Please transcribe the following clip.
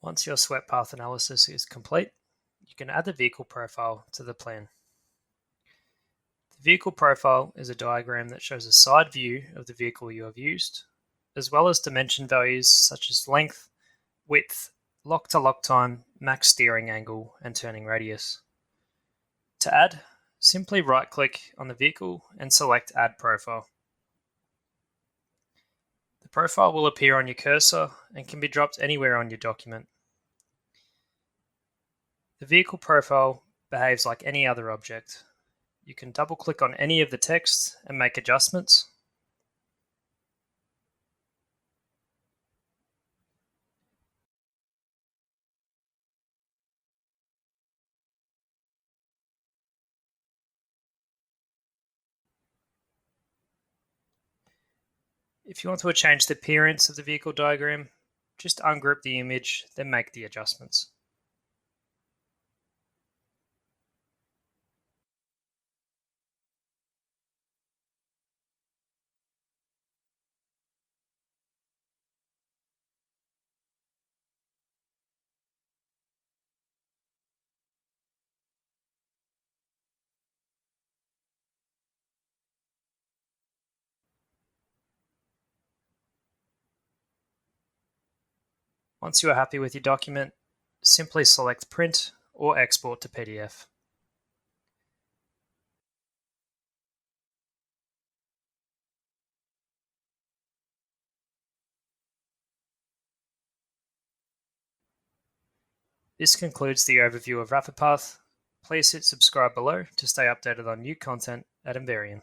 Once your swept path analysis is complete, you can add the vehicle profile to the plan. The vehicle profile is a diagram that shows a side view of the vehicle you have used, as well as dimension values such as length, width, lock-to-lock time, max steering angle, and turning radius. To add, simply right-click on the vehicle and select Add Profile. The profile will appear on your cursor and can be dropped anywhere on your document. The vehicle profile behaves like any other object. You can double-click on any of the text and make adjustments. If you want to change the appearance of the vehicle diagram, just ungroup the image, then make the adjustments. Once you are happy with your document, simply select Print or Export to PDF. This concludes the overview of RapidPath. Please hit subscribe below to stay updated on new content at Envarian.